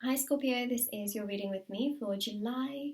Hi Scorpio, this is your reading with me for July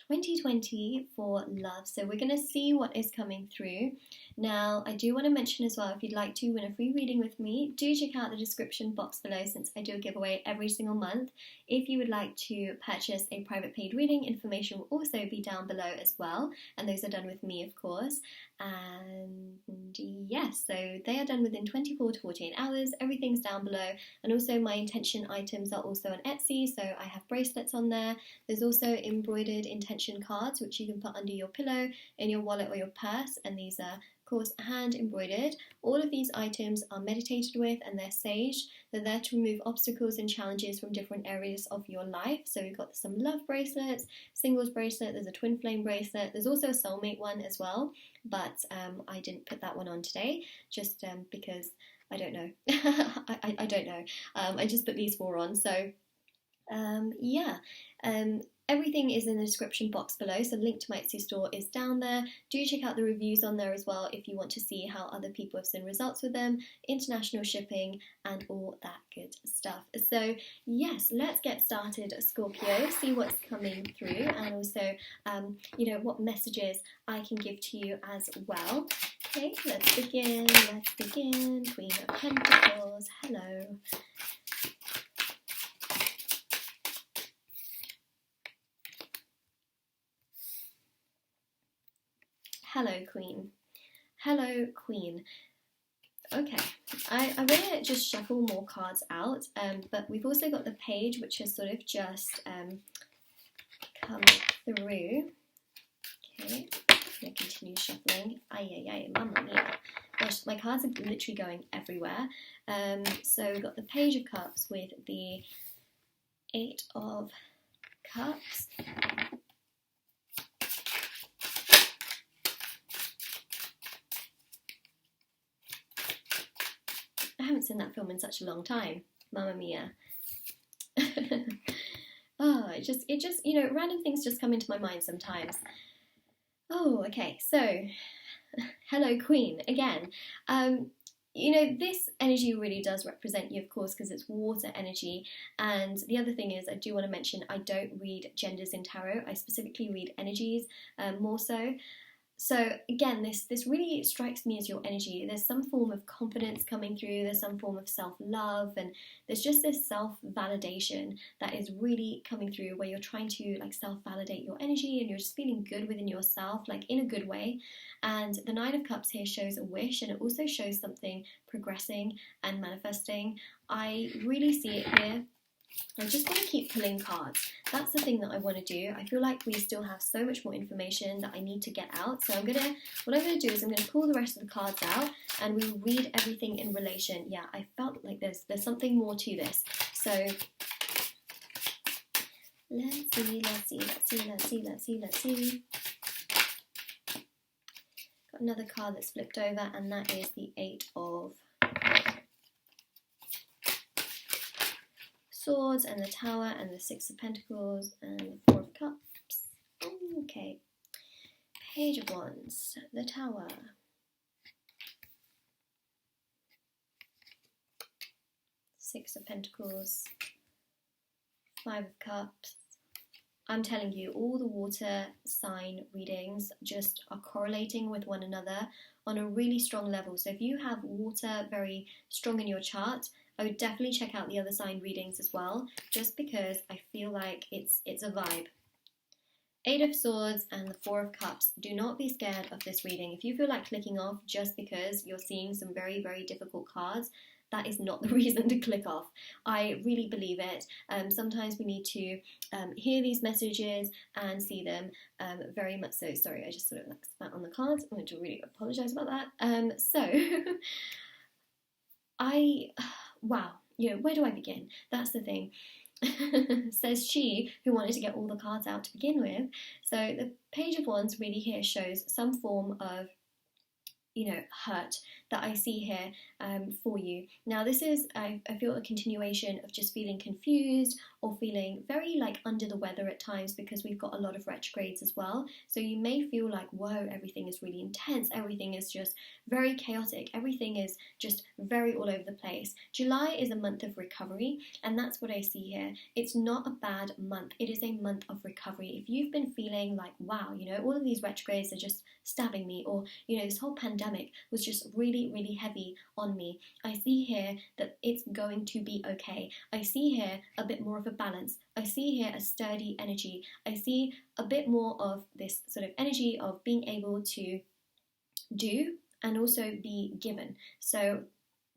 2020 for love. So we're going to see what is coming through. Now, I do want to mention as well, if you'd like to win a free reading with me, do check out the description box below since I do a giveaway every single month. If you would like to purchase a private paid reading, information will also be down below as well. And those are done with me, of course. And yes, so they are done within 24 to 48 hours. Everything's down below. And also my intention items are also on Etsy. So I have bracelets on there. There's also embroidered intention cards, which you can put under your pillow, in your wallet or your purse. And these are, of course, hand embroidered. All of these items are meditated with and they're saged. They're there to remove obstacles and challenges from different areas of your life. So we've got some love bracelets, singles bracelet, there's a twin flame bracelet. There's also a soulmate one as well, but I didn't put that one on today just because I don't know. I don't know. I just put these four on. So yeah. Everything is in the description box below, so the link to my Etsy store is down there. Do check out the reviews on there as well if you want to see how other people have seen results with them, international shipping, and all that good stuff. So yes, let's get started, Scorpio, see what's coming through, and also, what messages I can give to you as well. Okay, let's begin. Queen of Pentacles, hello. Hello, Queen. Hello, Queen. Okay, I'm going to just shuffle more cards out, but we've also got the page, which has sort of just come through. Okay, I'm going to continue shuffling. Ay, mamma mia. Gosh, my cards are literally going everywhere. So we've got the Page of Cups with the Eight of Cups. I haven't seen that film in such a long time. Mamma mia. Oh, it just, random things just come into my mind sometimes. Oh, okay, so, hello, Queen, again. This energy really does represent you, of course, because it's water energy. And the other thing is, I do want to mention, I don't read genders in tarot. I specifically read energies more so. So again, this really strikes me as your energy. There's some form of confidence coming through, there's some form of self-love, and there's just this self-validation that is really coming through where you're trying to self-validate your energy and you're just feeling good within yourself, in a good way. And the Nine of Cups here shows a wish, and it also shows something progressing and manifesting. I really see it here. I just want to keep pulling cards. That's the thing that I want to do. I feel like we still have so much more information that I need to get out. So what I'm going to do is I'm going to pull the rest of the cards out and we'll read everything in relation. Yeah, I felt like there's something more to this. So let's see. Got another card that's flipped over, and that is the Eight of Swords and the Tower and the Six of Pentacles and the Four of Cups. Okay. Page of Wands, the Tower. Six of Pentacles, Five of Cups. I'm telling you, all the water sign readings just are correlating with one another on a really strong level. So if you have water very strong in your chart, I would definitely check out the other sign readings as well, just because I feel like it's a vibe. Eight of Swords and the Four of Cups. Do not be scared of this reading. If you feel like clicking off just because you're seeing some very, very difficult cards, that is not the reason to click off. I really believe it. Sometimes we need to hear these messages and see them very much so. Sorry, I just sort of spat on the cards. I'm going to really apologise about that. Wow, where do I begin? That's the thing. Says she, who wanted to get all the cards out to begin with. So the Page of Wands really here shows some form of hurt that I see here for you. Now this is, I feel, a continuation of just feeling confused or feeling very like under the weather at times, because we've got a lot of retrogrades as well. So you may feel like, whoa, everything is really intense, everything is just very chaotic, everything is just very all over the place. July is a month of recovery, and that's what I see here. It's not a bad month, it is a month of recovery. If you've been feeling like, wow, all of these retrogrades are just stabbing me, or this whole pandemic was just really, really heavy on me, I see here that it's going to be okay. I see here a bit more of a balance. I see here a sturdy energy. I see a bit more of this sort of energy of being able to do and also be given. So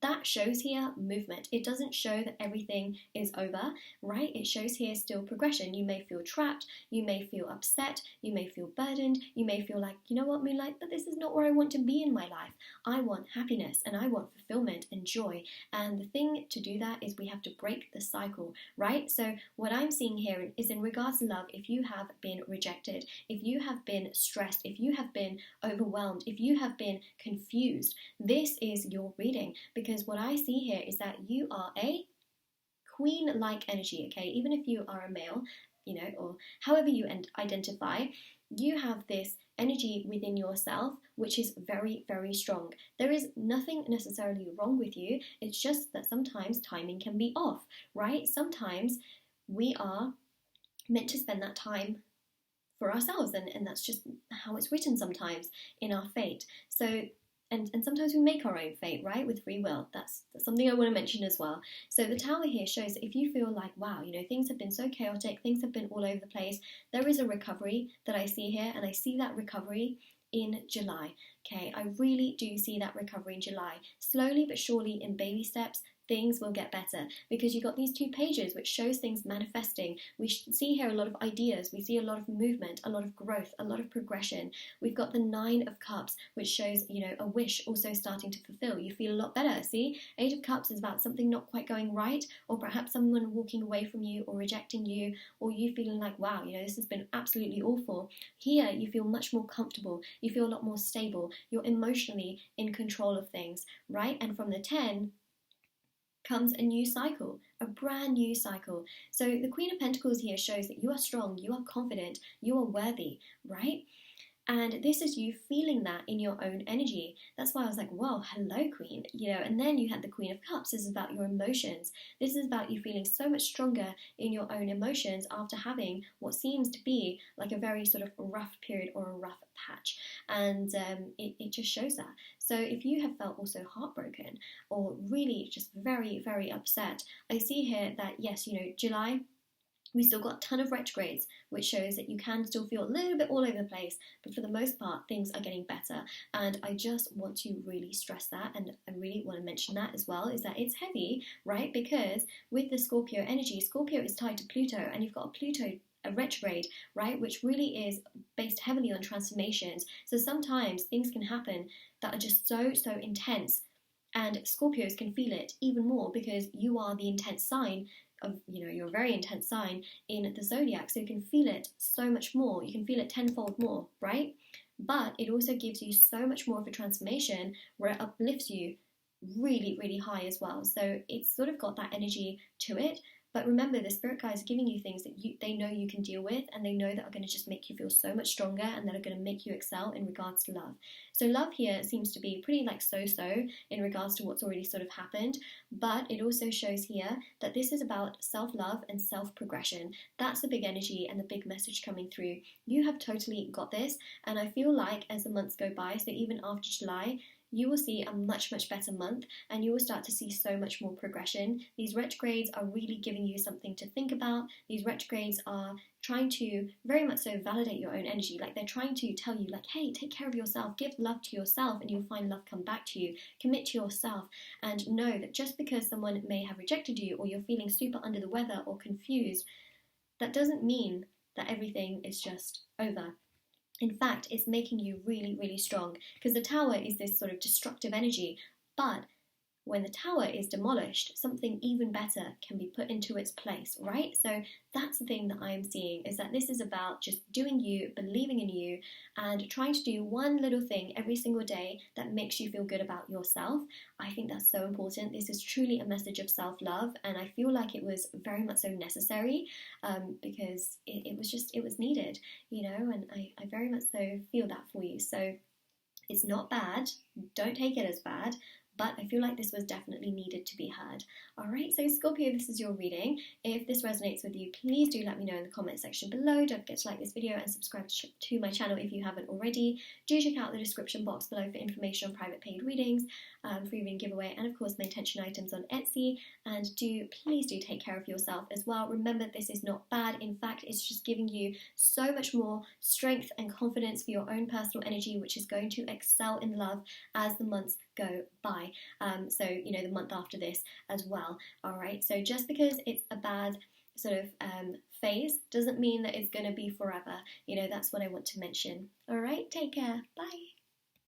that shows here movement. It doesn't show that everything is over, right? It shows here still progression. You may feel trapped, you may feel upset, you may feel burdened, you may feel like, you know what, Moonlight, but this is not where I want to be in my life. I want happiness and I want fulfillment and joy. And the thing to do that is we have to break the cycle, right? So what I'm seeing here is in regards to love, if you have been rejected, if you have been stressed, if you have been overwhelmed, if you have been confused, this is your reading, because what I see here is that you are a queen-like energy, okay? Even if you are a male, or however you identify, you have this energy within yourself which is very, very strong. There is nothing necessarily wrong with you. It's just that sometimes timing can be off, right? Sometimes we are meant to spend that time for ourselves, and that's just how it's written sometimes in our fate. So and sometimes we make our own fate, right, with free will. That's something I want to mention as well. So the Tower here shows that if you feel like, wow, things have been so chaotic, things have been all over the place, there is a recovery that I see here, and I see that recovery in July. Okay, I really do see that recovery in July. Slowly but surely, in baby steps, things will get better, because you got these 2 pages which shows things manifesting. We see here a lot of ideas, we see a lot of movement, a lot of growth, a lot of progression. We've got the 9 of Cups, which shows a wish also starting to fulfill. You feel a lot better. See, 8 of Cups is about something not quite going right, or perhaps someone walking away from you or rejecting you, or you feeling like, wow, this has been absolutely awful. Here you feel much more comfortable, you feel a lot more stable, you're emotionally in control of things, right? And from the 10 comes a new cycle, a brand new cycle. So the Queen of Pentacles here shows that you are strong, you are confident, you are worthy, right? And this is you feeling that in your own energy. That's why I was like, whoa, hello, Queen. And then you had the Queen of Cups. This is about your emotions. This is about you feeling so much stronger in your own emotions after having what seems to be like a very sort of rough period or a rough patch. And it just shows that. So if you have felt also heartbroken or really just very, very upset, I see here that, yes, July, we still got a ton of retrogrades, which shows that you can still feel a little bit all over the place, but for the most part, things are getting better. And I just want to really stress that, and I really want to mention that as well, is that it's heavy, right? Because with the Scorpio energy, Scorpio is tied to Pluto, and you've got a retrograde, right, which really is based heavily on transformations. So sometimes things can happen that are just so intense, and Scorpios can feel it even more because you are the intense sign of, you're a very intense sign in the zodiac, so you can feel it so much more. You can feel it tenfold more, right? But it also gives you so much more of a transformation where it uplifts you really, really high as well. So it's sort of got that energy to it. But remember, the spirit guides are giving you things that they know you can deal with, and they know that are going to just make you feel so much stronger, and that are going to make you excel in regards to love. So love here seems to be pretty like so-so in regards to what's already sort of happened, but it also shows here that this is about self-love and self-progression. That's the big energy and the big message coming through. You have totally got this, and I feel like as the months go by, so even after July, you will see a much, much better month, and you will start to see so much more progression. These retrogrades are really giving you something to think about. These retrogrades are trying to very much so validate your own energy. Like, they're trying to tell you, like, hey, take care of yourself, give love to yourself, and you'll find love come back to you. Commit to yourself, and know that just because someone may have rejected you, or you're feeling super under the weather or confused, that doesn't mean that everything is just over. In fact, it's making you really, really strong, because the Tower is this sort of destructive energy, but when the tower is demolished, something even better can be put into its place, right? So that's the thing that I'm seeing, is that this is about just doing you, believing in you, and trying to do one little thing every single day that makes you feel good about yourself. I think that's so important. This is truly a message of self-love, and I feel like it was very much so necessary, because it was needed, you know, and I very much so feel that for you. So it's not bad, don't take it as bad, but I feel like this was definitely needed to be heard. Alright, so Scorpio, this is your reading. If this resonates with you, please do let me know in the comment section below. Don't forget to like this video and subscribe to my channel if you haven't already. Do check out the description box below for information on private paid readings, free reading giveaway, and of course my intention items on Etsy. And please do take care of yourself as well. Remember, this is not bad. In fact, it's just giving you so much more strength and confidence for your own personal energy, which is going to excel in love as the months go by. So, you know, the month after this as well. All right, so just because it's a bad sort of phase doesn't mean that it's going to be forever. You know, that's what I want to mention. All right, take care. Bye.